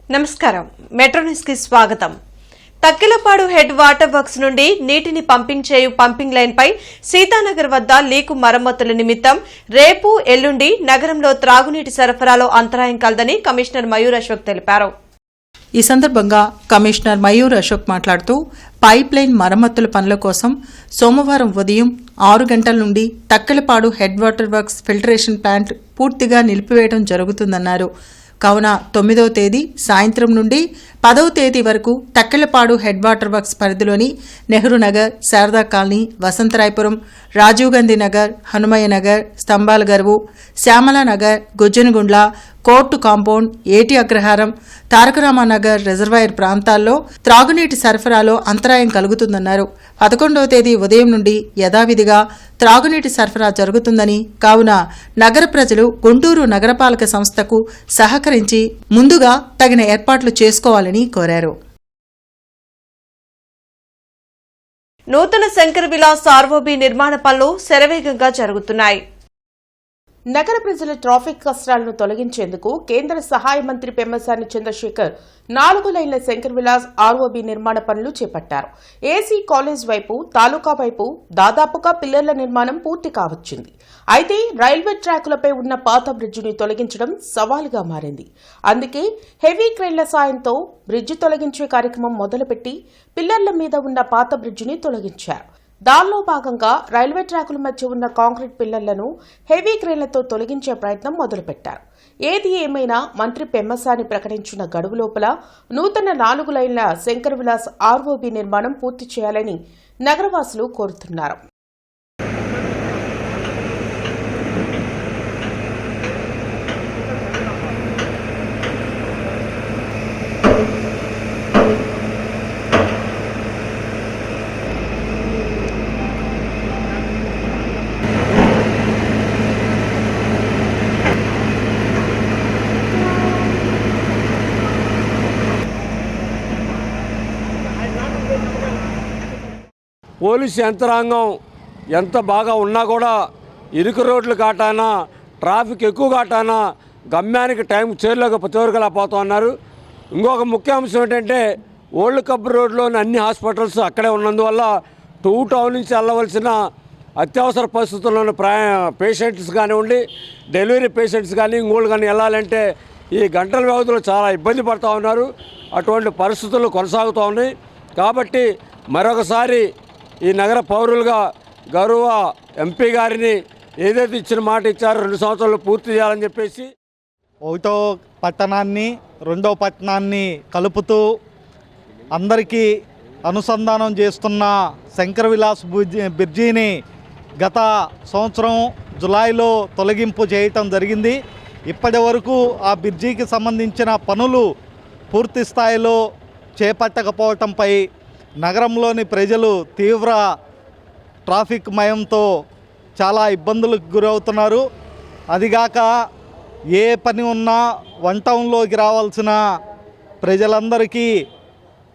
నమస్కారం metro news కి స్వాగతం. తక్కిలపాడు హెడ్ వాటర్ వర్క్స్ నుండి నీటిని పంపింగ్ చేయు పంపింగ్ లైన్ పై సీతానగర్ వద్ద లీకు మరమ్మతుల నిమిత్తం రేపు ఎల్లుండి నగరంలో త్రాగునీటి సరఫరాలో అంతరాయం కలదని కమిషనర్ మయూర్ అశోక్ తెలిపారు. ఈ సందర్భంగా కమిషనర్ మయూర్ అశోక్ మాట్లాడుతూ పైప్ లైన్ మరమ్మతుల పనుల కోసం సోమవారం ఉదయం 6 గంటల నుండి Takkellapadu head water works filtration plant పూర్తిగా నిలిపివేయడం జరుగుతుందన్నారు. కావున 9వ తేదీ సాయంత్రం నుండి 10వ తేదీ వరకు తక్కిలపాడు హెడ్ వాటర్ వర్క్స్ పరిధిలోని నెహ్రూ నగర్, శారదా కాలనీ, వసంతరాయపురం, రాజీవ్ గాంధీ నగర్, హనుమయ్య నగర్, స్తంభాల గరువు, శ్యామలా నగర్, గుజ్జనగుండ్ల, కోర్టు కాంపౌండ్, ఏటి అగ్రహారం, తారకరామానగర్ రిజర్వాయర్ ప్రాంతాల్లో త్రాగునీటి సరఫరాలో అంతరాయం కలుగుతుందన్నారు. 11వ తేదీ ఉదయం నుండి యథావిధిగా త్రాగునీటి సరఫరా జరుగుతుందని, కావున నగర ప్రజలు గుంటూరు నగరపాలక సంస్థకు సహకరించి ముందుగా తగిన ఏర్పాట్లు చేసుకోవాలని కోరారు. నూతన శంకర్ విలాస్ ఆర్ఓబీ నిర్మాణ పనులు శరవేగంగా జరుగుతున్నాయి. నగర ప్రజల ట్రాఫిక్ కష్టాలను తొలగించేందుకు కేంద్ర సహాయ మంత్రి పెమ్మసాని చంద్రశేఖర్ 4 లైన్ల శంకర్ విలాస్ ఆర్ఓబీ నిర్మాణ పనులు చేపట్టారు. ఏసీ కాలేజ్ వైపు, తాలూకా వైపు దాదాపుగా పిల్లర్ల నిర్మాణం పూర్తి కావచ్చింది. అయితే రైల్వే ట్రాకులపై ఉన్న పాత బ్రిడ్జిని తొలగించడం సవాలుగా మారింది. అందుకే హెవీ క్రేన్ల సాయంతో బ్రిడ్జి తొలగించే కార్యక్రమం మొదలుపెట్టి పిల్లర్ల మీద ఉన్న పాత బ్రిడ్జిని తొలగించారు. దానిలో భాగంగా రైల్వే ట్రాకుల మధ్య ఉన్న కాంక్రీట్ పిల్లర్లను హెవీ క్రేన్లతో తొలగించే ప్రయత్నం మొదలుపెట్టారు. ఏది ఏమైనా మంత్రి పెమ్మసాని ప్రకటించిన గడువు లోపల నూతన 4 లైన్ల శంకర్ విలాస్ ఆర్ఓబీ నిర్మాణం పూర్తి చేయాలని నగరవాసులు కోరుతున్నారు. పోలీసు యంత్రాంగం ఎంత బాగా ఉన్నా కూడా ఇరుకు రోడ్లు కాటానా, ట్రాఫిక్ ఎక్కువ కాటానా గమ్యానికి టైం చేరుకోలేకపోతూ ఉన్నారు. ఇంకొక ముఖ్య అంశం ఏంటంటే ఓల్డ్ కబ్ రోడ్లోని అన్ని హాస్పిటల్స్ అక్కడే ఉన్నందువల్ల టౌన్ నుంచి వెళ్ళవలసిన అత్యవసర పరిస్థితుల్లో ఉన్న పేషెంట్స్ కానివ్వండి, డెలివరీ పేషెంట్స్ కానీ ఇంకోళ్ళు కానీ వెళ్ళాలంటే ఈ గంటల వ్యవధిలో చాలా ఇబ్బంది పడుతూ ఉన్నారు. అటువంటి పరిస్థితులు కొనసాగుతూ ఉన్నాయి. కాబట్టి మరొకసారి ఈ నగర పౌరులుగా గౌరవ ఎంపీ గారిని ఏదైతే ఇచ్చిన మాట ఇచ్చారో 2 సంవత్సరాలు పూర్తి చేయాలని చెప్పేసి, ఒకటో పట్టణాన్ని 2వ పట్టణాన్ని కలుపుతూ అందరికీ అనుసంధానం చేస్తున్న శంకర్ విలాస్ బ్రిడ్జిని గత సంవత్సరం జులైలో తొలగింపు చేయటం జరిగింది. ఇప్పటి వరకు ఆ బ్రిడ్జికి సంబంధించిన పనులు పూర్తి స్థాయిలో చేపట్టకపోవటంపై నగరంలోని ప్రజలు తీవ్ర ట్రాఫిక్ మయంతో చాలా ఇబ్బందులకు గురవుతున్నారు. అదిగాక ఏ పని ఉన్నా 1 టౌన్లోకి రావాల్సిన ప్రజలందరికీ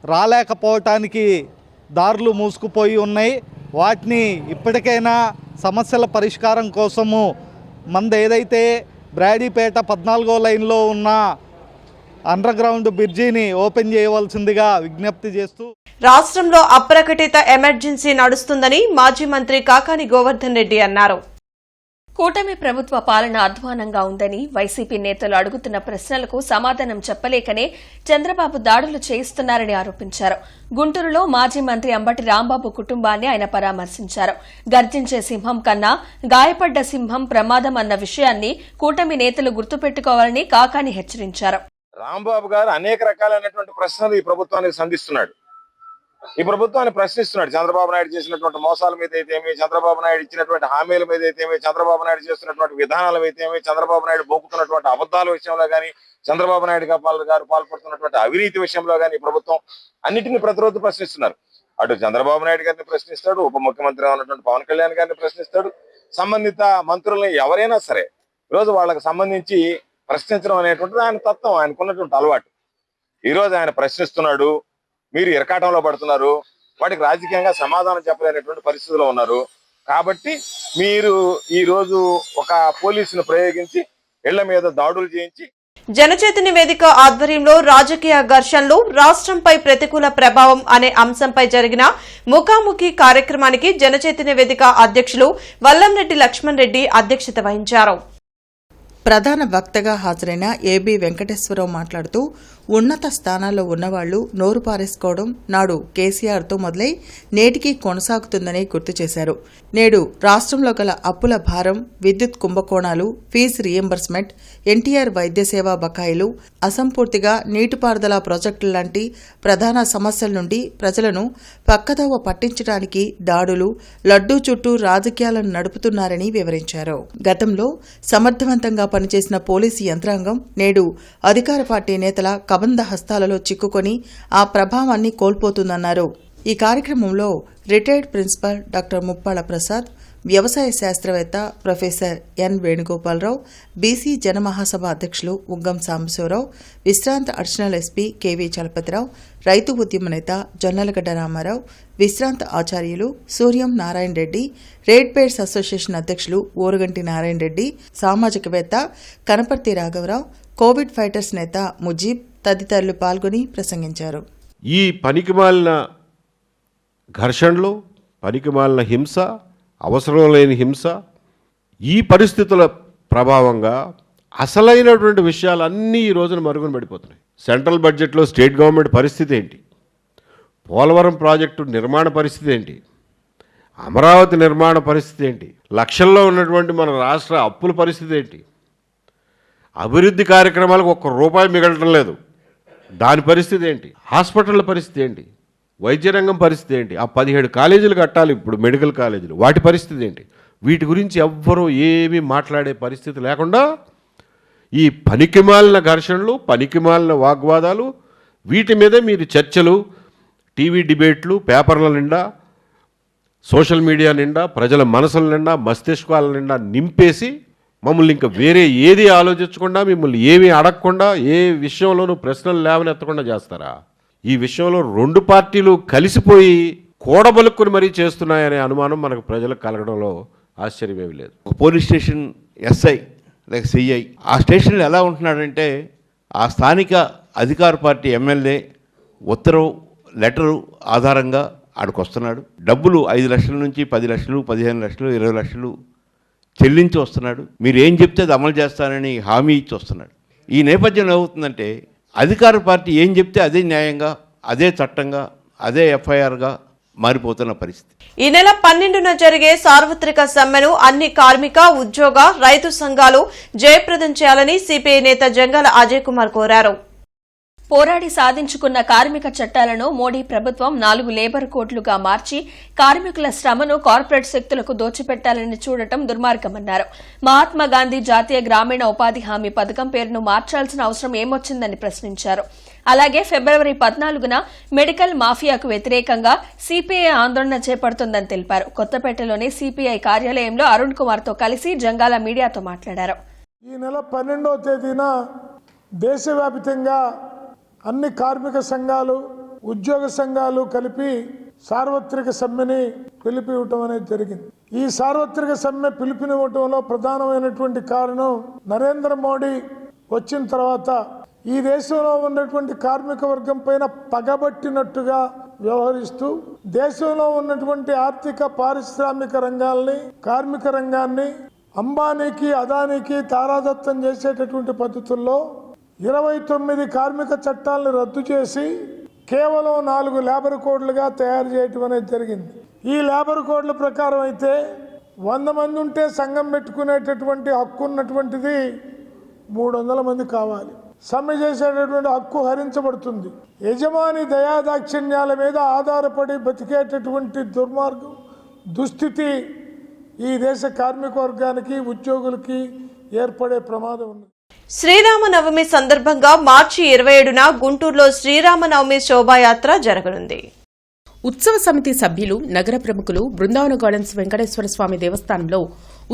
రాలేకపోవటానికి దారులు మూసుకుపోయి ఉన్నాయి. వాటిని ఇప్పటికైనా సమస్యల పరిష్కారం కోసము మనది ఏదైతే బ్రాడీపేట 14వ లైన్లో ఉన్న అండర్ గ్రౌండ్ బ్రిడ్జిని ఓపెన్ చేయవలసిందిగా విజ్ఞప్తి చేస్తూ రాష్ట్రంలో అప్రకటిత ఎమర్జెన్సీ నడుస్తుందని మాజీ మంత్రి కాకాని గోవర్ధన్ రెడ్డి అన్నారు. కూటమి ప్రభుత్వ పాలన అధ్వానంగా ఉందని వైసీపీ నేతలు అడుగుతున్న ప్రశ్నలకు సమాధానం చెప్పలేకనే చంద్రబాబు దాడులు చేయిస్తున్నారని ఆరోపించారు. గుంటూరులో మాజీ మంత్రి అంబటి రాంబాబు కుటుంబాన్ని ఆయన పరామర్శించారు. గర్జించే సింహం కన్నా గాయపడ్డ సింహం ప్రమాదం అన్న విషయాన్ని కూటమి నేతలు గుర్తుపెట్టుకోవాలని కాకాని హెచ్చరించారు. రాంబాబు గారు అనేక రకాలైనటువంటి ప్రశ్నలు ఈ ప్రభుత్వానికి సంధిస్తున్నాడు. ఈ ప్రభుత్వాన్ని ప్రశ్నిస్తున్నాడు. చంద్రబాబు నాయుడు చేసినటువంటి మోసాల మీద అయితేమి, చంద్రబాబు నాయుడు ఇచ్చినటువంటి హామీల మీద అయితేమి, చంద్రబాబు నాయుడు చేస్తున్నటువంటి విధానాల అయితేమి, చంద్రబాబు నాయుడు బొక్కుతున్నటువంటి అబద్ధాల విషయంలో కానీ, చంద్రబాబు నాయుడు గారు పాల్పడుతున్నటువంటి అవినీతి విషయంలో కానీ ఈ ప్రభుత్వం అన్నిటిని ప్రతిరోజు ప్రశ్నిస్తున్నారు. అటు చంద్రబాబు నాయుడు గారిని ప్రశ్నిస్తాడు, ఉప ముఖ్యమంత్రిగా ఉన్నటువంటి పవన్ కళ్యాణ్ గారిని ప్రశ్నిస్తాడు, సంబంధిత మంత్రులని ఎవరైనా సరే ఈరోజు వాళ్ళకి సంబంధించి ప్రశ్నించడం అనేటువంటిది ఆయన తత్వం, ఆయనకున్నటువంటి అలవాటు. ఈరోజు ఆయన ప్రశ్నిస్తున్నాడు, మీరు ఇరకాటంలో పడుతున్నారు, వాటికి రాజకీయంగా సమాధానం చెప్పలేనటువంటి పరిస్థితిలో ఉన్నారు. కాబట్టి మీరు ఈ రోజు ఒక పోలీసును ప్రయోగించి ఇళ్ల మీద దాడులు చేయించి జనచైతన్య వేదిక ఆధ్వర్యంలో రాజకీయ ఘర్షణలు రాష్ట్రంపై ప్రతికూల ప్రభావం అనే అంశంపై జరిగిన ముఖాముఖి కార్యక్రమానికి జనచైతన్య వేదిక అధ్యక్షులు వల్లంరెడ్డి లక్ష్మణ్ రెడ్డి అధ్యక్షత వహించారు. ప్రధాన వక్తగా హాజరైన ఏబీ వెంకటేశ్వరరావు మాట్లాడుతూ ఉన్నత స్థానాల్లో ఉన్నవాళ్లు నోరు పారేసుకోవడం నాడు కేసీఆర్తో మొదలై నేటికి కొనసాగుతుందని గుర్తు చేశారు. నేడు రాష్ట్రంలో గల అప్పుల భారం, విద్యుత్ కుంభకోణాలు, ఫీజు రీయింబర్స్మెంట్, ఎన్టీఆర్ వైద్య సేవా బకాయిలు, అసంపూర్తిగా నీటిపారుదల ప్రాజెక్టుల లాంటి ప్రధాన సమస్యల నుండి ప్రజలను పక్కదోవ పట్టించడానికి దాడులు, లడ్డూ చుట్టూ రాజకీయాలను నడుపుతున్నారని వివరించారు. గతంలో సమర్థవంతంగా పనిచేసిన పోలీసు యంత్రాంగం నేడు అధికార పార్టీ నేతల కబంధ హస్తాలలో చిక్కుకొని ఆ ప్రభావాన్ని కోల్పోతుందన్నారు. ఈ కార్యక్రమంలో retired principal doctor Muppalla Prasad, వ్యవసాయ శాస్త్రవేత్త professor N Venugopalarao, BC Janamahasabha అధ్యక్షులు ఉగ్గం సాంబశివరావు, విశ్రాంత అడిషనల్ ఎస్పీ కెవి చలపతిరావు, రైతు ఉద్యమ నేత జొన్నలగడ్డ రామారావు, విశ్రాంత ఆచార్యులు సూర్యం నారాయణ రెడ్డి, రేడ్ పేడ్స్ అసోసియేషన్ అధ్యక్షులు ఓరుగంటి నారాయణ రెడ్డి, సామాజికవేత్త కనపర్తి రాఘవరావు, కోవిడ్ ఫైటర్స్ నేత ముజీబ్ తదితరులు పాల్గొని ప్రసంగించారు. ఈ పనికిమాలిన ఘర్షణలు, పనికిమాలిన హింస, అవసరం లేని హింస, ఈ పరిస్థితుల ప్రభావంగా అసలైనటువంటి విషయాలన్నీ ఈ రోజున మరుగున పడిపోతున్నాయి. సెంట్రల్ బడ్జెట్లో స్టేట్ గవర్నమెంట్ పరిస్థితి ఏంటి, పోలవరం ప్రాజెక్టు నిర్మాణ పరిస్థితి ఏంటి, అమరావతి నిర్మాణ పరిస్థితి ఏంటి, లక్షల్లో ఉన్నటువంటి మన రాష్ట్ర అప్పుల పరిస్థితి ఏంటి, అభివృద్ధి కార్యక్రమాలకు ఒక్క రూపాయి మిగలటం లేదు, దాని పరిస్థితి ఏంటి, హాస్పిటళ్ళ పరిస్థితి ఏంటి, వైద్య రంగం పరిస్థితి ఏంటి, ఆ 17 కాలేజీలు కట్టాలి ఇప్పుడు మెడికల్ కాలేజీలు, వాటి పరిస్థితి ఏంటి, వీటి గురించి ఎవ్వరూ ఏమీ మాట్లాడే పరిస్థితి లేకుండా ఈ పనికిమాలిన ఘర్షణలు, పనికిమాలిన వాగ్వాదాలు, వీటి మీదే మీరు చర్చలు, టీవీ డిబేట్లు, పేపర్ల నిండా, సోషల్ మీడియా నిండా, ప్రజల మనసుల నిండా, మస్తిష్కాల నిండా నింపేసి మమ్మల్ని ఇంకా వేరే ఏది ఆలోచించకుండా, మిమ్మల్ని ఏమీ అడగకుండా, ఏ విషయంలోనూ ప్రశ్నలు లేవనెత్తకుండా చేస్తారా? ఈ విషయంలో 2 పార్టీలు కలిసిపోయి కూడబలుక్కుని మరీ చేస్తున్నాయనే అనుమానం మనకు ప్రజలకు కలగడంలో ఆశ్చర్యమేమీ లేదు. ఒక పోలీస్ స్టేషన్ ఎస్ఐ లేక సిఐ ఆ స్టేషన్లో ఎలా ఉంటున్నాడంటే, ఆ స్థానిక అధికార పార్టీ ఎమ్మెల్యే ఉత్తరం లెటరు ఆధారంగా ఆడికి వస్తున్నాడు. డబ్బులు 5 లక్షల నుంచి 10 లక్షలు, 15 లక్షలు, 20 లక్షలు చెల్లించి వస్తున్నాడు. మీరు ఏం చెప్తే అది అమలు చేస్తానని హామీ ఇచ్చి వస్తున్నాడు. ఈ నేపథ్యంలో ఏమవుతుందంటే, అధికార పార్టీ ఏం చెప్తే అదే న్యాయంగా, అదే చట్టంగా, అదే ఎఫ్ఐఆర్గా మారిపోతున్న పరిస్థితి. ఈ నెల 12న జరిగే సార్వత్రిక సమ్మెను అన్ని కార్మిక, ఉద్యోగ, రైతు సంఘాలు జయప్రదం చేయాలని సిపిఐ నేత జంగాల అజయ్ కుమార్ కోరారు. పోరాడి సాధించుకున్న కార్మిక చట్టాలను మోడీ ప్రభుత్వం 4 లేబర్ కోడ్లుగా మార్చి కార్మికుల శ్రమను కార్పొరేట్ శక్తులకు దోచిపెట్టాలని చూడటం దుర్మార్గమన్నారు. మహాత్మా గాంధీ జాతీయ గ్రామీణ ఉపాధి హామీ పథకం పేరును మార్చాల్సిన అవసరం ఏమొచ్చిందని ప్రశ్నించారు. అలాగే ఫిబ్రవరి 14న మెడికల్ మాఫియాకు వ్యతిరేకంగా సిపిఐ ఆందోళన చేపడుతుందని తెలిపారు. కొత్తపేటలోని సిపిఐ కార్యాలయంలో అరుణ్ కుమార్తో కలిసి జంగాల మీడియాతో మాట్లాడారు. ఈ నెల 12వ తేదీన దేశవ్యాప్తంగా అన్ని కార్మిక సంఘాలు, ఉద్యోగ సంఘాలు కలిపి సార్వత్రిక సమ్మెని పిలుపునివ్వటం అనేది జరిగింది. ఈ సార్వత్రిక సమ్మె పిలుపునివ్వటంలో ప్రధానమైనటువంటి కారణం, నరేంద్ర మోడీ వచ్చిన తర్వాత ఈ దేశంలో ఉన్నటువంటి కార్మిక వర్గం పైన పగబట్టినట్టుగా వ్యవహరిస్తూ దేశంలో ఉన్నటువంటి ఆర్థిక పారిశ్రామిక రంగాల్ని, కార్మిక రంగాన్ని అంబానీకి, అదానీకి తారాదత్తం చేసేటటువంటి పద్ధతుల్లో 29 కార్మిక చట్టాలను రద్దు చేసి కేవలం 4 లేబర్ కోడ్లుగా తయారు చేయటం అనేది జరిగింది. ఈ లేబర్ కోడ్ల ప్రకారం అయితే 100 మంది ఉంటే సంఘం పెట్టుకునేటటువంటి హక్కు ఉన్నటువంటిది 300 మంది కావాలి. సమ్మె చేసేటటువంటి హక్కు హరించబడుతుంది. యజమాని దయాదాక్షిణ్యాల మీద ఆధారపడి బతికేటటువంటి దుర్మార్గం, దుస్థితి ఈ దేశ కార్మిక వర్గానికి, ఉద్యోగులకి ఏర్పడే ప్రమాదం ఉంది. శ్రీరామనవమి సందర్భంగా మార్చి 27న గుంటూరులో శ్రీరామనవమి శోభాయాత్ర జరగనుంది. ఉత్సవ సమితి సభ్యులు నగర ప్రముఖులు బృందావన గార్డెన్స్ వెంకటేశ్వర స్వామి దేవస్థానంలో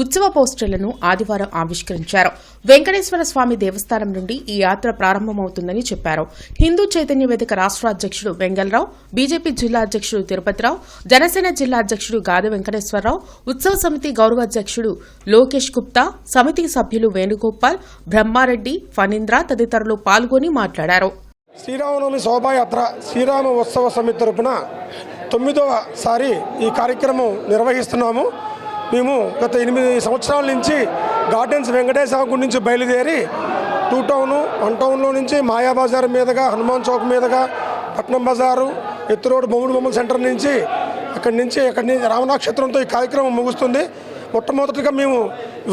ఉత్సవ పోస్టర్లను ఆదివారం ఆవిష్కరించారు. వెంకటేశ్వర స్వామి దేవస్థానం నుండి ఈ యాత్ర ప్రారంభమవుతుందని చెప్పారు. హిందూ చైతన్య వేదిక రాష్ట్ర అధ్యక్షుడు వెంగళరావు, బీజేపీ జిల్లా అధ్యక్షుడు తిరుపతిరావు, జనసేన జిల్లా అధ్యక్షుడు గాది వెంకటేశ్వరరావు, ఉత్సవ సమితి గౌరవ అధ్యక్షుడు లోకేష్ గుప్తా, సమితి సభ్యులు వేణుగోపాల్, బ్రహ్మారెడ్డి, ఫణీంద్ర తదితరులు పాల్గొని మాట్లాడారు. శ్రీరామనవమి శోభాయాత్ర శ్రీరామ ఉత్సవ సమితి తరపున 9వ సారి ఈ కార్యక్రమం నిర్వహిస్తున్నాము. మేము గత 8 సంవత్సరాల నుంచి గార్డెన్స్ వెంకటేశ్వర గుడి నుంచి బయలుదేరి 2 టౌను 1 టౌన్లో నుంచి మాయాబజార్ మీదుగా హనుమాన్ చౌక్ మీదుగా పట్నం బజారు ఎత్తు రోడ్ బొమ్మడి బొమ్మల సెంటర్ నుంచి అక్కడి నుంచి రామనాక్షత్రంతో ఈ కార్యక్రమం ముగుస్తుంది. మొట్టమొదటిగా మేము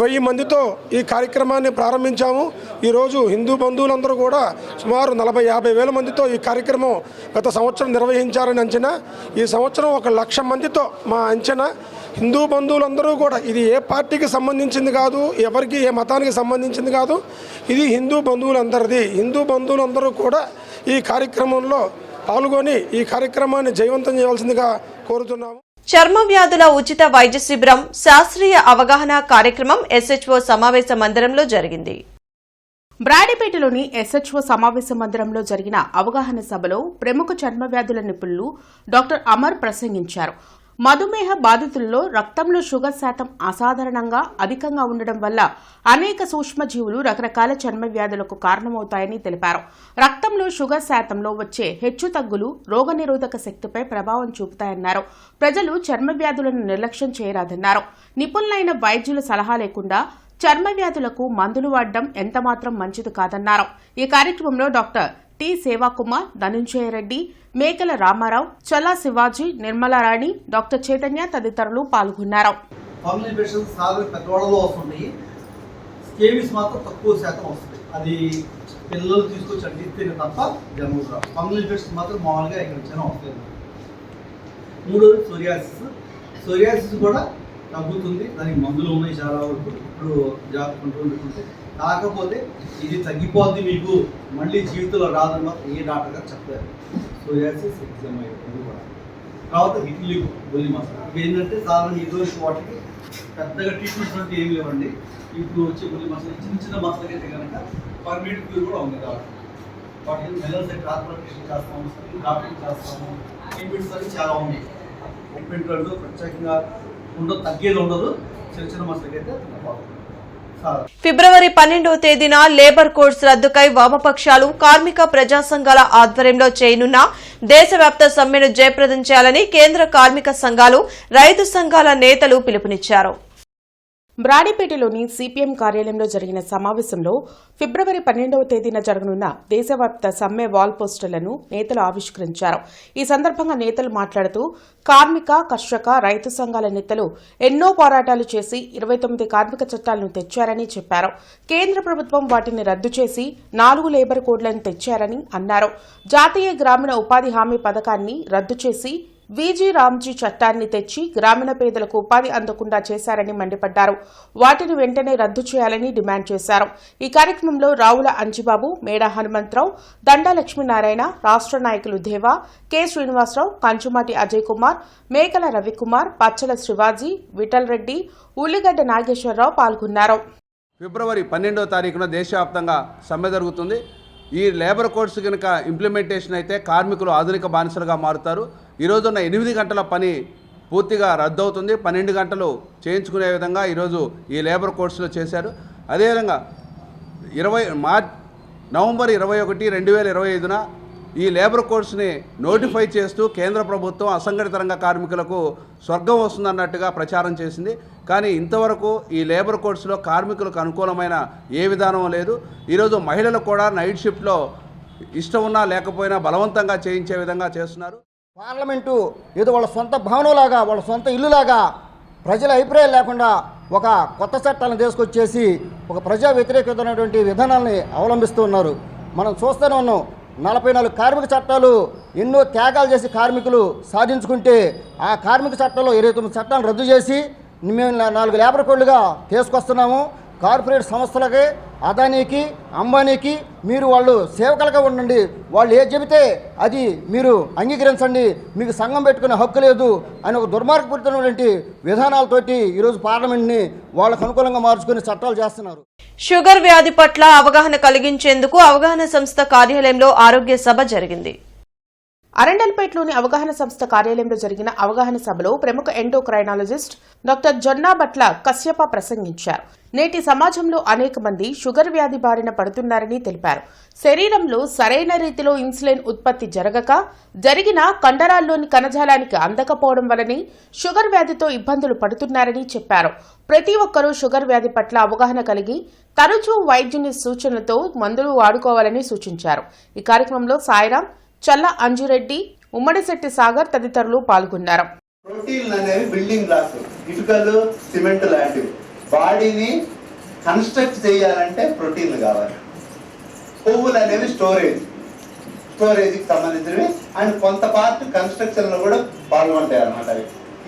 1000 మందితో ఈ కార్యక్రమాన్ని ప్రారంభించాము. ఈరోజు హిందూ బంధువులందరూ కూడా సుమారు 40-50 వేల మందితో ఈ కార్యక్రమం గత సంవత్సరం నిర్వహించారని అంచనా. ఈ సంవత్సరం 1,00,000 మందితో మా అంచనా. హిందూ బంధువులందరూ కూడా ఇది ఏ పార్టీకి సంబంధించింది కాదు, ఎవరికి ఏ మతానికి సంబంధించింది కాదు, ఇది హిందూ బంధువులందరిది. హిందూ బంధువులందరూ కూడా ఈ కార్యక్రమంలో పాల్గొని ఈ కార్యక్రమాన్ని జయవంతం చేయవలసిందిగా కోరుతున్నాము. చర్మ వ్యాధుల ఉచిత వైద్య శిబిరం శాస్త్రీయ అవగాహన కార్యక్రమం SHO సమావేశ మందిరంలో జరిగింది. బ్రాడీపేటలోని SHO సమావేశ మందిరంలో జరిగిన అవగాహన సభలో ప్రముఖ చర్మ వ్యాధుల నిపుణులు డాక్టర్ అమర్ ప్రసంగించారు. మధుమేహ బాధితుల్లో రక్తంలో షుగర్ శాతం అసాధారణంగా అధికంగా ఉండడం వల్ల అనేక సూక్ష్మజీవులు రకరకాల చర్మ వ్యాధులకు కారణమవుతాయని తెలిపారు. రక్తంలో షుగర్ శాతంలో వచ్చే హెచ్చుతగ్గులు రోగనిరోధక శక్తిపై ప్రభావం చూపుతాయన్నారు. ప్రజలు చర్మ వ్యాధులను నిర్లక్ష్యం చేయరాదన్నారు. నిపుణులైన వైద్యుల సలహా లేకుండా చర్మ వ్యాధులకు మందులు వాడడం ఎంతమాత్రం మంచిది కాదన్నారు. ఈ కార్యక్రమంలో డాక్టర్ టి సేవాకుమార్, ధనుంజయ రెడ్డి, మేకల రామారావు, చల్లా శివాజీ, నిర్మలారాణి, డాక్టర్ చైతన్య తదితరులు పాల్గొన్నారు. పెద్దవాళ్ళలో వస్తున్నాయి, స్కేబీస్ మాత్రం తక్కువ శాతం వస్తుంది. అది పిల్లలు తీసుకొచ్చి అంటిస్తేనే తప్ప జనరల్ రావు. ఫంగల్ ఇన్ఫెక్షన్ మాత్రం మామూలుగా ఇక్కడ వచ్చినా వస్తుంది. 3 సోరియాసిస్ కూడా తగ్గుతుంది. దానికి మందులు ఉన్నాయి చాలా వరకు. ఇప్పుడు జాగ్రత్త కంట్రోల్ పెట్టుకుంటే, కాకపోతే ఇది తగ్గిపోద్ది మీకు మళ్ళీ జీవితంలో రాదని మాత్రం ఏ డాక్టర్ గారు చెప్పారు. సోరియాసిస్ ఎగ్జామ్ ఇది కూడా. తర్వాత హిట్లీ బొల్లి మసాలా ఇవి ఏంటంటే సాధారణ ఇటువంటి వాటికి పెద్దగా ట్రీట్మెంట్స్ అంటే ఏమి లేవండి. ఇప్పుడు వచ్చే బొల్లి మసాలా చిన్న మసాలకి అయితే కనుక పర్మనెంట్ క్యూర్ కూడా ఉంది. కాబట్టి వాటికి మెలన్స్ ట్రాన్స్ప్లాంటేషన్ చేస్తాము, డాక్టరింగ్ చేస్తాము, ట్రీట్మెంట్స్ అవి చాలా ఉన్నాయి. ట్రీట్మెంట్ అంటూ ప్రత్యేకంగా ఉండదు, తగ్గేది ఉండదు. చిన్న మసాలకి అయితే ఫిబ్రవరి 12వ తేదీన లేబర్ కోడ్స్ రద్దుకై వామపక్షాలు, కార్మిక ప్రజా సంఘాల ఆధ్వర్యంలో చేయనున్న దేశవ్యాప్త సమ్మెను జయప్రదం చేయాలని కేంద్ర కార్మిక సంఘాలు, రైతు సంఘాల నేతలు పిలుపునిచ్చారు. బ్రాడీపేటలోని సిపిఎం కార్యాలయంలో జరిగిన సమావేశంలో ఫిబ్రవరి 12వ తేదీన జరగనున్న దేశవ్యాప్త సమ్మె వాల్ పోస్టర్లను నేతలు ఆవిష్కరించారు. ఈ సందర్భంగా నేతలు మాట్లాడుతూ కార్మిక, కర్షక, రైతు సంఘాల నేతలు ఎన్నో పోరాటాలు చేసి 29 కార్మిక చట్టాలను తెచ్చారని చెప్పారు. కేంద్ర ప్రభుత్వం వాటిని రద్దు చేసి 4 లేబర్ కోడ్లను తెచ్చారని అన్నారు. జాతీయ గ్రామీణ ఉపాధి హామీ పథకాన్ని రద్దు చేసి వీజీ రామ్జీ చట్టాన్ని తెచ్చి గ్రామీణ పేదలకు ఉపాధి అందకుండా చేశారని మండిపడ్డారు. వాటిని వెంటనే రద్దు చేయాలని డిమాండ్ చేశారు. ఈ కార్యక్రమంలో రావుల అంజిబాబు, మేడా హనుమంతరావు, దండా లక్ష్మీనారాయణ, రాష్ట్ర నాయకులు దేవా, కె శ్రీనివాసరావు, కంచుమాటి అజయ్ కుమార్, మేకల రవికుమార్, పచ్చల శివాజీ, విఠల్ రెడ్డి, ఉల్లిగడ్డ నాగేశ్వరరావు పాల్గొన్నారు. ఫిబ్రవరి 12వ తారీఖున దేశవ్యాప్తంగా సమ్మె జరుగుతుంది. ఈ లేబర్ కోడ్స్ కనుక ఇంప్లిమెంటేషన్ అయితే కార్మికులు ఆధునిక బానిసలుగా మారుతారు. ఈరోజున్న 8 గంటల పని పూర్తిగా రద్దు అవుతుంది. 12 గంటలు చేయించుకునే విధంగా ఈరోజు ఈ లేబర్ కోడ్స్లో చేశారు. అదేవిధంగా నవంబర్ 21, 2025న ఈ లేబర్ కోడ్స్ని నోటిఫై చేస్తూ కేంద్ర ప్రభుత్వం అసంఘటిత రంగ కార్మికులకు స్వర్గం వస్తుందన్నట్టుగా ప్రచారం చేసింది. కానీ ఇంతవరకు ఈ లేబర్ కోడ్స్లో కార్మికులకు అనుకూలమైన ఏ విధానం లేదు. ఈరోజు మహిళలు కూడా నైట్ షిఫ్ట్లో ఇష్టం ఉన్నా లేకపోయినా బలవంతంగా చేయించే విధంగా చేస్తున్నారు. పార్లమెంటు ఏదో వాళ్ళ సొంత భవనంలాగా, వాళ్ళ సొంత ఇల్లులాగా ప్రజల అభిప్రాయం లేకుండా ఒక కొత్త చట్టాలను తీసుకొచ్చేసి ఒక ప్రజా వ్యతిరేకమైనటువంటి విధానాలని అవలంబిస్తూ ఉన్నారు. మనం చూస్తూనే ఉన్నాం. 44 కార్మిక చట్టాలు ఎన్నో త్యాగాలు చేసి కార్మికులు సాధించుకుంటే ఆ కార్మిక చట్టాల్లో 29 చట్టాలను రద్దు చేసి మేము 4 లేబర్ కోడ్లుగా తీసుకొస్తున్నాము. కార్పొరేట్ సంస్థలకి, అదానీకి, అంబానీకి మీరు వాళ్ళు సేవకులుగా ఉండండి. వాళ్ళు ఏది చెబితే అది మీరు అంగీకరించండి, మీకు సంఘం పెట్టుకునే హక్కు లేదు అని ఒక దుర్మార్గపూరితమైనటువంటి విధానాలతోటి ఈరోజు పార్లమెంట్ని వాళ్ళకు అనుకూలంగా మార్చుకుని చట్టాలు చేస్తున్నారు. షుగర్ వ్యాధి పట్ల అవగాహన కలిగించేందుకు అవగాహన సంస్థ కార్యాలయంలో ఆరోగ్య సభ జరిగింది. అరండల్పేటలోని అవగాహన సంస్థ కార్యాలయంలో జరిగిన అవగాహన సభలో ప్రముఖ ఎండోక్రైనాలజిస్ట్ డాక్టర్ జొన్నాబట్ల కశ్యప ప్రసంగించారు. నేటి సమాజంలో అనేక మంది షుగర్ వ్యాధి బారిన పడుతున్నారని తెలిపారు. శరీరంలో సరైన రీతిలో ఇన్సులిన్ ఉత్పత్తి జరిగిన కండరాల్లోని కణజాలానికి అందకపోవడం వలని షుగర్ వ్యాధితో ఇబ్బందులు పడుతున్నారని చెప్పారు. ప్రతి ఒక్కరూ షుగర్ వ్యాధి పట్ల అవగాహన కలిగి తరచూ వైద్యుని సూచనలతో మందులు వాడుకోవాలని సూచించారు. ఈ కార్యక్రమంలో సాయిరాం, చల్ల అంజురెడ్డి, ఉమ్మడిశెట్టి సాగర్ తదితరులు పాల్గొన్నారు. ప్రోటీన్లు అనేవి బిల్డింగ్ బ్లాక్స్, ఇటుకలు, సిమెంట్ లాంటివి. బాడీని కన్స్ట్రక్ట్ చేయాలంటే ప్రోటీన్లు కావాలి. కొవ్వులు అనేవి స్టోరేజ్కి సంబంధించినవి అండ్ కొంత పార్ట్ కన్స్ట్రక్షన్లో కూడా పాల్గొంటాయి అన్నమాట.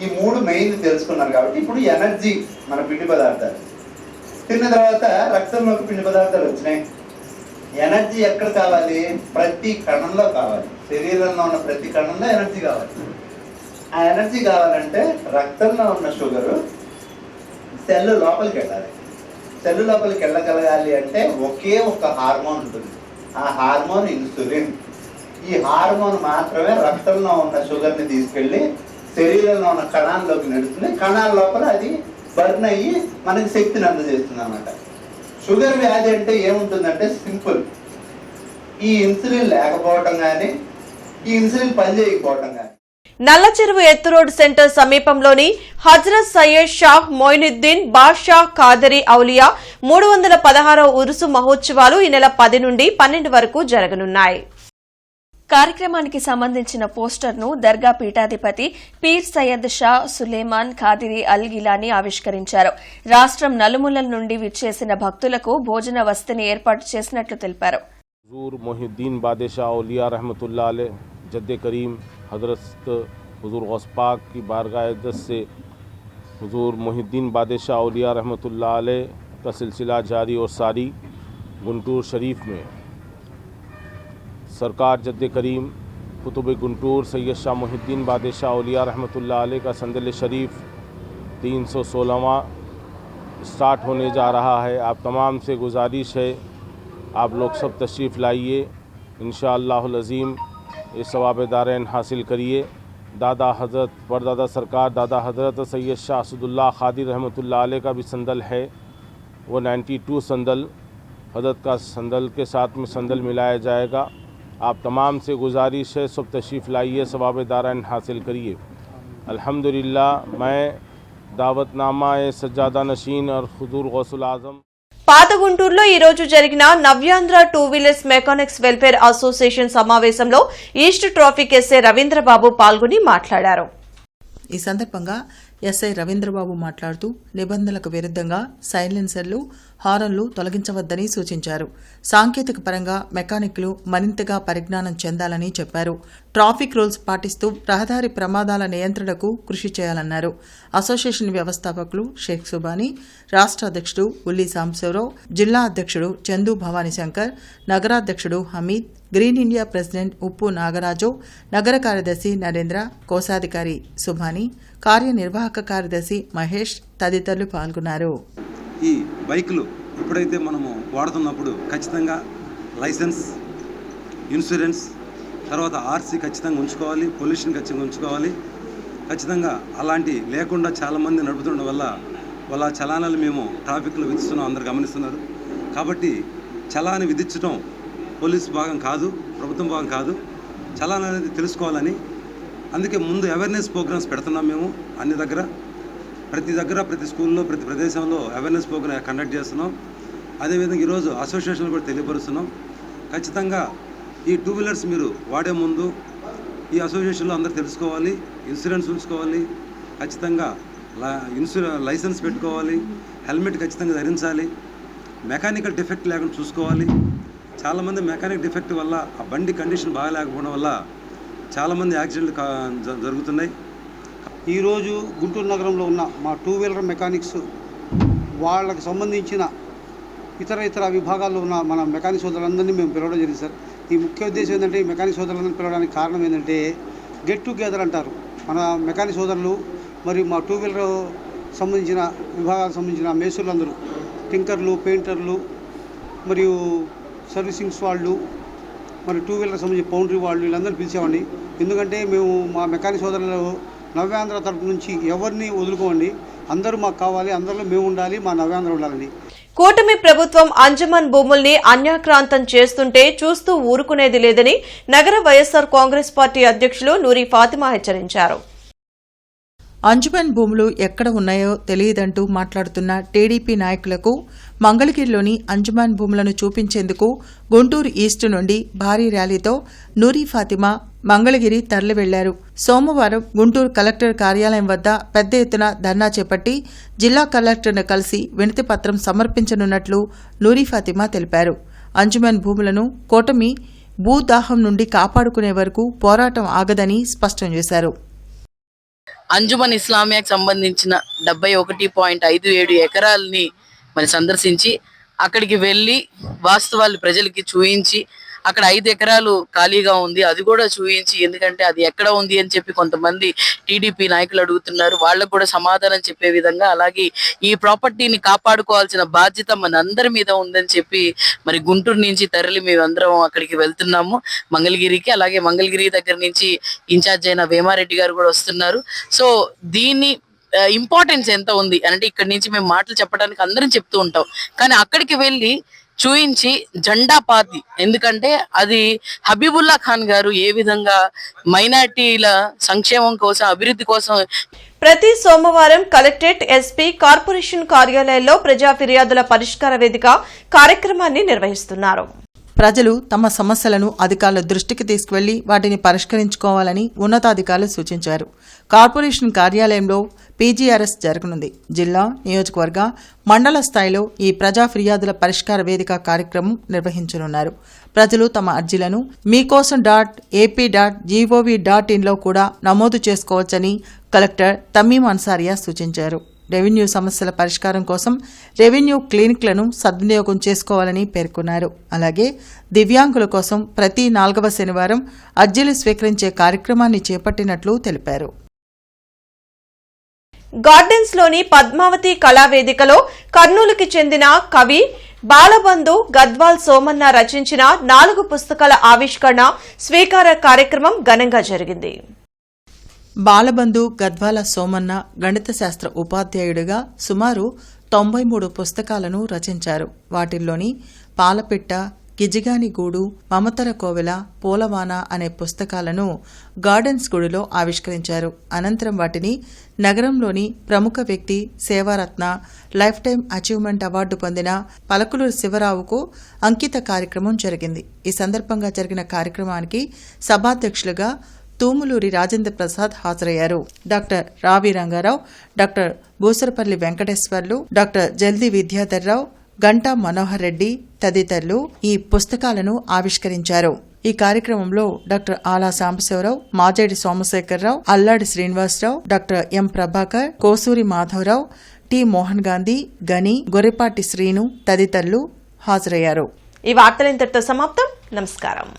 ఈ మూడు మెయిన్ తెలుసుకున్నారు కాబట్టి ఇప్పుడు ఎనర్జీ మన పిండి పదార్థాలు తిన్న తర్వాత రక్తంలోకి పిండి పదార్థాలు వచ్చినాయి. ఎనర్జీ ఎక్కడ కావాలి? ప్రతి కణంలో కావాలి. శరీరంలో ఉన్న ప్రతి కణంలో ఎనర్జీ కావాలి. ఆ ఎనర్జీ కావాలంటే రక్తంలో ఉన్న షుగరు సెల్ లోపలికి వెళ్ళాలి. సెల్ లోపలికి వెళ్ళగలగాలి అంటే ఒకే ఒక హార్మోన్ ఉంటుంది, ఆ హార్మోన్ ఇన్సులిన్. ఈ హార్మోన్ మాత్రమే రక్తంలో ఉన్న షుగర్ని తీసుకెళ్ళి శరీరంలో ఉన్న కణాల్లోకి నడుస్తుంది. కణాల లోపల అది బర్న్ అయ్యి మనకి శక్తిని అందజేస్తుంది అన్నమాట. షుగర్ వ్యాధి అంటే ఏముంటుందంటే సింపుల్, ఈ ఇన్సులిన్ లేకపోవటం కానీ ఈ ఇన్సులిన్ పనిచేయకపోవటం కానీ. నల్లచెరువు ఎత్తు రోడ్ సెంటర్ సమీపంలోని హజ్రత్ సయ్యద్ షాహ్ మొయినుద్దీన్ బాద్షా ఖాదరీ ఔలియా 316వ ఉరుసు మహోత్సవాలు ఈ నెల 10 నుండి 12 వరకు జరగనున్నాయి. కార్యక్రమానికి సంబంధించిన పోస్టర్ను దర్గా పీఠాధిపతి పీర్ సయ్యద్ షా సులేమాన్ ఖాదిరి అల్ గిలానీ ఆవిష్కరించారు. రాష్ట్రం నలుమూలల నుండి విచ్చేసిన భక్తులకు భోజన వసతిని ఏర్పాటు చేసినట్లు తెలిపారు. हुजूर मोहिउद्दीन बादशाह औलिया रहमतुल्लाह अलैह जद्द करीम हज़रत हुजूर गौस पाक की बारगाह इज़्ज़त से हुजूर मोहिउद्दीन बादशाह औलिया रहमतुल्लाह अलैह का सिलसिला जारी और सारी। गुंटूर शरीफ में सरकार जद्द करीम कुतुब गुंटूर सैयद शाह मोहिउद्दीन बादशाह औलिया रहमतुल्लाह अलैह का संदल शरीफ 316वां स्टार्ट होने जा रहा है। आप तमाम से गुजारिश है आप लोग सब तशरीफ़ लाइए, इंशाअल्लाहुल अज़ीम ये सवाब दारैन हासिल करिए। दादा हज़रत परदादा सरकार दादा हज़रत सैयद शाह असदुल्लाह खादिर रहमतुल्लाह अलैह का भी संदल है, वो 92 संदल हज़रत का संदल के साथ में संदल मिलाया जाएगा। आप तमाम से गुजारिश है सब तशरीफ़ लाइए, सवाब दारैन हासिल करिए। अल्हम्दुलिल्लाह मैं दावतनामा सज्जादा नशीन और हुजूर गौसुल आज़म పాత గుంటూరులో ఈ రోజు జరిగిన నవ్యాంధ్ర 2 వీలర్స్ మెకానిక్స్ వెల్ఫేర్ అసోసియేషన్ సమావేశంలో ఈస్ట్ ట్రాఫిక్ ఎస్ఐ రవీంద్రబాబు పాల్గొని మాట్లాడారు. ఈ సందర్భంగా ఎస్ఐ రవీంద్రబాబు మాట్లాడుతూ నిబంధనలకు విరుద్ధంగా సైలెన్సర్లు, హారన్లు తొలగించవద్దని సూచించారు. సాంకేతిక పరంగా మెకానిక్లు మరింతగా పరిజ్ఞానం చెందాలని చెప్పారు. ట్రాఫిక్ రూల్స్ పాటిస్తూ రహదారి ప్రమాదాల నియంత్రణకు కృషి చేయాలన్నారు. అసోసియేషన్ వ్యవస్థాపకులు షేక్ సుబానీ, రాష్ట్ర అధ్యక్షుడు ఉల్లి సాంబశివరావు, జిల్లా అధ్యక్షుడు చందు భవానీ శంకర్, నగరాధ్యక్షుడు Hameed, Green India president Uppu Nagaraju, నగర కార్యదర్శి నరేంద్ర, కోశాధికారి సుభాని, కార్యనిర్వాహక కార్యదర్శి మహేష్ తదితరులు పాల్గొన్నారు. ఈ బైకులు ఎప్పుడైతే మనము వాడుతున్నప్పుడు ఖచ్చితంగా లైసెన్స్, ఇన్సూరెన్స్, తర్వాత ఆర్సీ ఖచ్చితంగా ఉంచుకోవాలి, పొల్యూషన్ ఖచ్చితంగా ఉంచుకోవాలి. ఖచ్చితంగా అలాంటి లేకుండా చాలామంది నడుపుతుండడం వల్ల వాళ్ళ చలానాలు మేము ట్రాఫిక్లో విధిస్తున్నాం, అందరు గమనిస్తున్నారు. కాబట్టి చలాన్ని విధించడం పోలీస్ భాగం కాదు, ప్రభుత్వం భాగం కాదు. చలాన్ అనేది తెలుసుకోవాలని అందుకే ముందు అవేర్నెస్ ప్రోగ్రామ్స్ పెడుతున్నాం మేము అన్ని దగ్గర, ప్రతి స్కూల్లో, ప్రతి ప్రదేశంలో అవేర్నెస్ ప్రోగ్రామ్ కండక్ట్ చేస్తున్నాం. అదేవిధంగా ఈరోజు అసోసియేషన్లు కూడా తెలియపరుస్తున్నాం. ఖచ్చితంగా ఈ 2 వీలర్స్ మీరు వాడే ముందు ఈ అసోసియేషన్లో అందరూ తెలుసుకోవాలి, ఇన్సూరెన్స్ ఉంచుకోవాలి, ఖచ్చితంగా లైసెన్స్ పెట్టుకోవాలి, హెల్మెట్ ఖచ్చితంగా ధరించాలి, మెకానికల్ డిఫెక్ట్ లేకుండా చూసుకోవాలి. చాలామంది మెకానిక్ డిఫెక్ట్ వల్ల ఆ బండి కండిషన్ బాగాలేకపోవడం వల్ల చాలామంది యాక్సిడెంట్లు జరుగుతున్నాయి. ఈరోజు గుంటూరు నగరంలో ఉన్న మా 2 వీలర్ మెకానిక్స్ వాళ్ళకి సంబంధించిన ఇతర విభాగాల్లో ఉన్న మన మెకానిక్ సోదరులందరినీ మేము పిలవడం జరిగింది సార్. ఈ ముఖ్య ఉద్దేశం ఏంటంటే ఈ మెకానిక్ సోదరులందరినీ పిలవడానికి కారణం ఏంటంటే గెట్ టుగెదర్ అంటారు. మన మెకానిక్ సోదరులు మరియు మా టూ వీలర్ సంబంధించిన విభాగాలకు సంబంధించిన మేస్త్రులందరూ, టింకర్లు, పెయింటర్లు మరియు సర్వీసింగ్స్ వాళ్ళు, మరి టూ వీలర్ సంబంధించిన పౌండరీ వాళ్ళు, వీళ్ళందరినీ పిలిచామండి. ఎందుకంటే మేము మా మెకానిక్ సోదరులు నవ్యాంధ్ర తరపు నుంచి ఎవరిని వదులుకోండి, అందరూ మాకు కావాలి, అందరిలో మేము ఉండాలి, మా నవ్యాంధ్ర ఉండాలని. కూటమి ప్రభుత్వం అంజమాన్ భూముల్ని అన్యాక్రాంతం చేస్తుంటే చూస్తూ ఊరుకునేది లేదని నగర వైఎస్సార్ కాంగ్రెస్ పార్టీ అధ్యక్షులు నూరి ఫాతిమా హెచ్చరించారు. అంజుమన్ భూములు ఎక్కడ ఉన్నాయో తెలియదంటూ మాట్లాడుతున్న టీడీపీ నాయకులకు మంగళగిరిలోని అంజుమాన్ భూములను చూపించేందుకు గుంటూరు ఈస్ట్ నుండి భారీ ర్యాలీతో నూరి ఫాతిమా మంగళగిరి తరలి వెళ్లారు. సోమవారం గుంటూరు కలెక్టర్ కార్యాలయం వద్ద పెద్ద ఎత్తున ధర్నా చేపట్టి జిల్లా కలెక్టర్ను కలిసి వినతిపత్రం సమర్పించనున్నట్లు నూరి ఫాతిమా తెలిపారు. అంజుమన్ భూములను కూటమి భూదాహం నుండి కాపాడుకునే వరకు పోరాటం ఆగదని స్పష్టం చేశారు. అంజుమన్ ఇస్లామియాకి సంబంధించిన 71.57 ఎకరాలని మరి సందర్శించి అక్కడికి వెళ్ళి వాస్తవాలు ప్రజలకి చూయించి అక్కడ 5 ఎకరాలు ఖాళీగా ఉంది అది కూడా చూయించి, ఎందుకంటే అది ఎక్కడ ఉంది అని చెప్పి కొంతమంది టీడీపీ నాయకులు అడుగుతున్నారు, వాళ్ళకు కూడా సమాధానం చెప్పే విధంగా, అలాగే ఈ ప్రాపర్టీని కాపాడుకోవాల్సిన బాధ్యత మనందరి మీద ఉందని చెప్పి మరి గుంటూరు నుంచి తరలి మేమందరం అక్కడికి వెళ్తున్నాము మంగళగిరికి. అలాగే మంగళగిరి దగ్గర నుంచి ఇన్ఛార్జ్ అయిన వేమారెడ్డి గారు కూడా వస్తున్నారు. సో దీన్ని ఇంపార్టెన్స్ ఎంత ఉంది అంటే ఇక్కడి నుంచి మేము మాటలు చెప్పడానికి అందరం చెప్తూ ఉంటాం, కానీ అక్కడికి వెళ్ళి చూయించి జెండా పాతి, ఎందుకంటే అది హబీబుల్లా ఖాన్ గారు ఏ విధంగా మైనార్టీల సంక్షేమం కోసం, అభివృద్ధి కోసం. ప్రతి సోమవారం కలెక్టరేట్, ఎస్పీ, కార్పొరేషన్ కార్యాలయాల్లో ప్రజా ఫిర్యాదుల పరిష్కార వేదిక కార్యక్రమాన్ని నిర్వహిస్తున్నారు. ప్రజలు తమ సమస్యలను అధికారుల దృష్టికి తీసుకువెళ్లి వాటిని పరిష్కరించుకోవాలని ఉన్నతాధికారులు సూచించారు. కార్పొరేషన్ కార్యాలయంలో పీజీఆర్ఎస్ జరగనుంది. జిల్లా, నియోజకవర్గ, మండల స్థాయిలో ఈ ప్రజా ఫిర్యాదుల పరిష్కార వేదిక కార్యక్రమం నిర్వహించనున్నారు. ప్రజలు తమ అర్జీలను మీకోసం.ap.gov.in కూడా నమోదు చేసుకోవచ్చని కలెక్టర్ తమీం అన్సారియా సూచించారు. రెవెన్యూ సమస్యల పరిష్కారం కోసం రెవెన్యూ క్లినిక్లను సద్వినియోగం చేసుకోవాలని పేర్కొన్నారు. అలాగే దివ్యాంగుల కోసం ప్రతి 4వ శనివారం అర్జీలు స్వీకరించే కార్యక్రమాన్ని చేపట్టినట్లు తెలిపారు. గార్డెన్స్ లోని పద్మావతి కళావేదికలో కర్నూలుకి చెందిన కవి బాలబంధు గద్వాల్ సోమన్న రచించిన 4 పుస్తకాల ఆవిష్కరణ స్వీకార కార్యక్రమం ఘనంగా జరిగింది. బాలబంధు గద్వాల సోమన్న గణిత శాస్త్ర ఉపాధ్యాయుడిగా సుమారు 93 పుస్తకాలను రచించారు. వాటిల్లోని పాలపిట్ట, గిజిగాని గూడు, మమతర కోవెల, పూలవాన అనే పుస్తకాలను గార్డెన్స్ గుడిలో ఆవిష్కరించారు. అనంతరం వాటిని నగరంలోని ప్రముఖ వ్యక్తి, సేవారత్న, లైఫ్ టైం అచీవ్మెంట్ అవార్డు పొందిన పలకులూరు శివరావుకు అంకిత కార్యక్రమం జరిగింది. ఈ సందర్భంగా జరిగిన కార్యక్రమానికి సభాధ్యక్షులుగా తూములూరి రాజేంద్ర ప్రసాద్ హాజరయ్యారు. డాక్టర్ రావి రంగారావు, డాక్టర్ బూసరపల్లి వెంకటేశ్వర్లు, డాక్టర్ జల్ది విద్యాధర్రావు, గంటా మనోహర్ రెడ్డి తదితరులు ఈ పుస్తకాలను ఆవిష్కరించారు. ఈ కార్యక్రమంలో doctor Ala Sambasivarao, Majeti Somasekhararao, Alladi Srinivasarao, doctor M Prabhakar, Kosuri Madhavarao, T Mohan Gandhi, Gani, Gorrepati Srinu తదితరులు హాజరయ్యారు. ఈ వార్తలు ఇంతటితో సమాప్తం. నమస్కారం.